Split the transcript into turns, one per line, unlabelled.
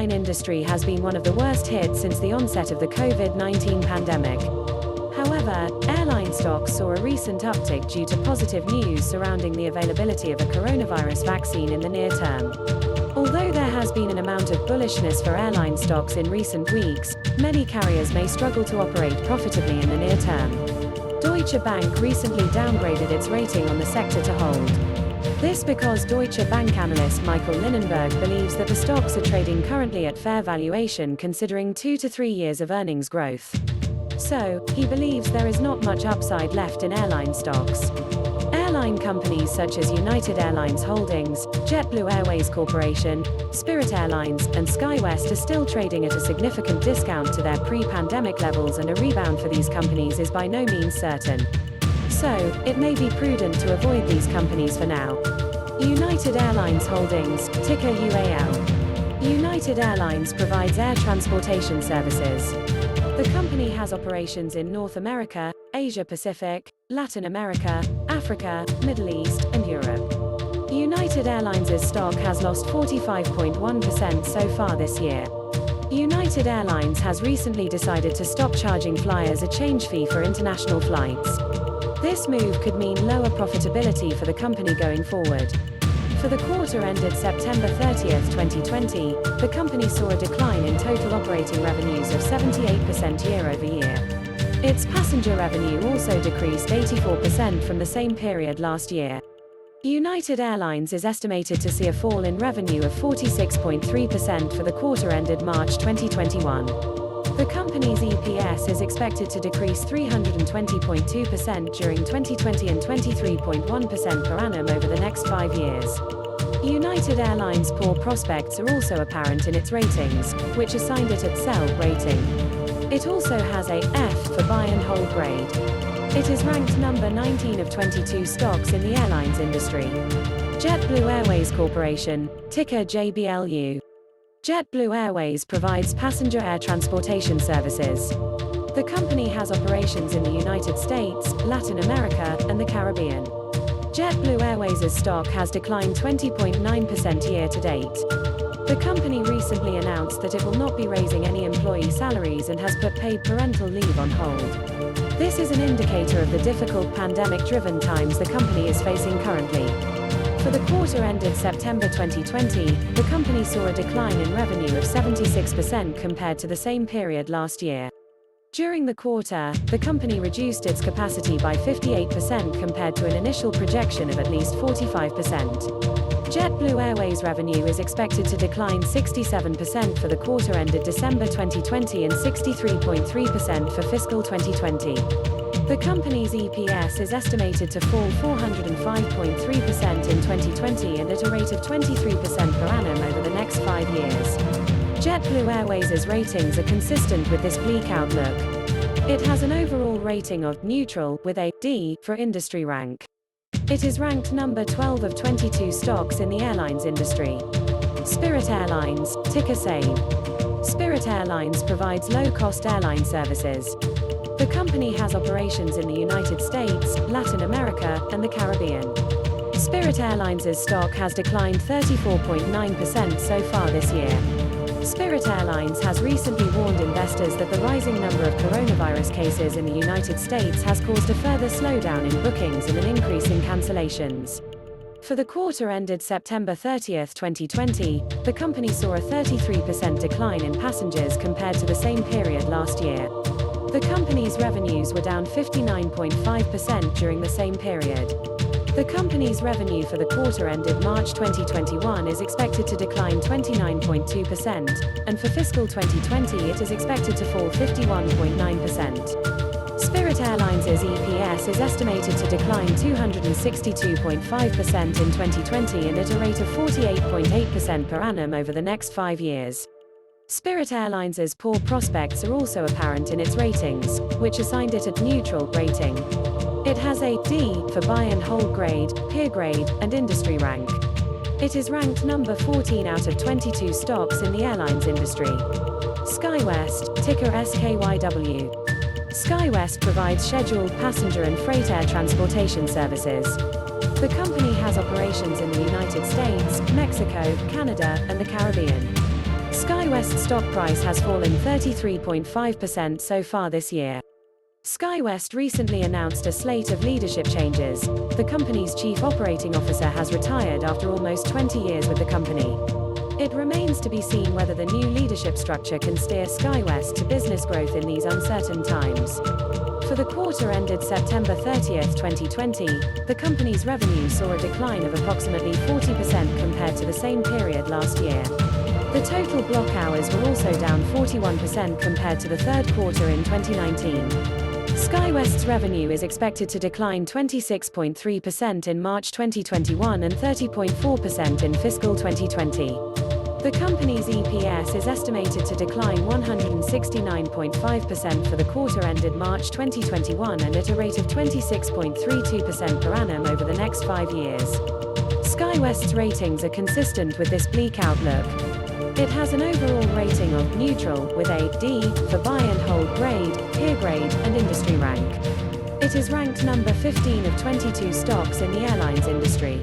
airline industry has been one of the worst hit since the onset of the COVID-19 pandemic. However, airline stocks saw a recent uptick due to positive news surrounding the availability of a coronavirus vaccine in the near term. Although there has been an amount of bullishness for airline stocks in recent weeks, many carriers may struggle to operate profitably in the near term. Deutsche Bank recently downgraded its rating on the sector to hold. This because Deutsche Bank analyst Michael Linenberg believes that the stocks are trading currently at fair valuation considering 2 to 3 years of earnings growth. So, he believes there is not much upside left in airline stocks. Airline companies such as United Airlines Holdings, JetBlue Airways Corporation, Spirit Airlines, and SkyWest are still trading at a significant discount to their pre-pandemic levels, and a rebound for these companies is by no means certain. So, it may be prudent to avoid these companies for now. United Airlines Holdings, ticker UAL. United Airlines provides air transportation services. The company has operations in North America, Asia Pacific, Latin America, Africa, Middle East, and Europe. United Airlines' stock has lost 45.1% so far this year. United Airlines has recently decided to stop charging flyers a change fee for international flights. This move could mean lower profitability for the company going forward. For the quarter ended September 30th, 2020, the company saw a decline in total operating revenues of 78% year-over-year. Its passenger revenue also decreased 84% from the same period last year. United Airlines is estimated to see a fall in revenue of 46.3% for the quarter ended March 2021. The company's EPS is expected to decrease 320.2% during 2020 and 23.1% per annum over the next 5 years. United Airlines' poor prospects are also apparent in its ratings, which assigned it a sell rating. It also has a F for buy and hold grade. It is ranked number 19 of 22 stocks in the airlines industry. JetBlue Airways Corporation, ticker JBLU. JetBlue Airways provides passenger air transportation services. The company has operations in the United States, Latin America, and the Caribbean. JetBlue Airways' stock has declined 20.9% year-to-date. The company recently announced that it will not be raising any employee salaries and has put paid parental leave on hold. This is an indicator of the difficult pandemic-driven times the company is facing currently. For the quarter ended September 2020, the company saw a decline in revenue of 76% compared to the same period last year. During the quarter, the company reduced its capacity by 58% compared to an initial projection of at least 45%. JetBlue Airways revenue is expected to decline 67% for the quarter ended December 2020 and 63.3% for fiscal 2020. The company's EPS is estimated to fall 405.3% in 2020 and at a rate of 23% per annum over the next 5 years. JetBlue Airways' ratings are consistent with this bleak outlook. It has an overall rating of neutral with a D for industry rank. It is ranked number 12 of 22 stocks in the airlines industry. Spirit Airlines, ticker SAVE. Spirit Airlines provides low-cost airline services. The company has operations in the United States, Latin America, and the Caribbean. Spirit Airlines' stock has declined 34.9% so far this year. Spirit Airlines has recently warned investors that the rising number of coronavirus cases in the United States has caused a further slowdown in bookings and an increase in cancellations. For the quarter ended September 30th, 2020, the company saw a 33% decline in passengers compared to the same period last year. The company's revenues were down 59.5% during the same period. The company's revenue for the quarter ended March 2021 is expected to decline 29.2%, and for fiscal 2020 it is expected to fall 51.9%. Spirit Airlines' EPS is estimated to decline 262.5% in 2020 and at a rate of 48.8% per annum over the next 5 years. Spirit Airlines' poor prospects are also apparent in its ratings, which assigned it a neutral rating. It has a D for buy and hold grade, peer grade, and industry rank. It is ranked number 14 out of 22 stocks in the airlines industry. SkyWest, ticker SKYW. SkyWest provides scheduled passenger and freight air transportation services. The company has operations in the United States, Mexico, Canada, and the Caribbean. SkyWest SkyWest's stock price has fallen 33.5% so far this year. SkyWest recently announced a slate of leadership changes. The company's chief operating officer has retired after almost 20 years with the company. It remains to be seen whether the new leadership structure can steer SkyWest to business growth in these uncertain times. For the quarter ended September 30, 2020, the company's revenue saw a decline of approximately 40% compared to the same period last year. The total block hours were also down 41% compared to the third quarter in 2019. SkyWest's revenue is expected to decline 26.3% in March 2021 and 30.4% in fiscal 2020. The company's EPS is estimated to decline 169.5% for the quarter ended March 2021 and at a rate of 26.32% per annum over the next 5 years. SkyWest's ratings are consistent with this bleak outlook. It has an overall rating of neutral, with a D for buy and hold grade, peer grade, and industry rank. It is ranked number 15 of 22 stocks in the airlines industry.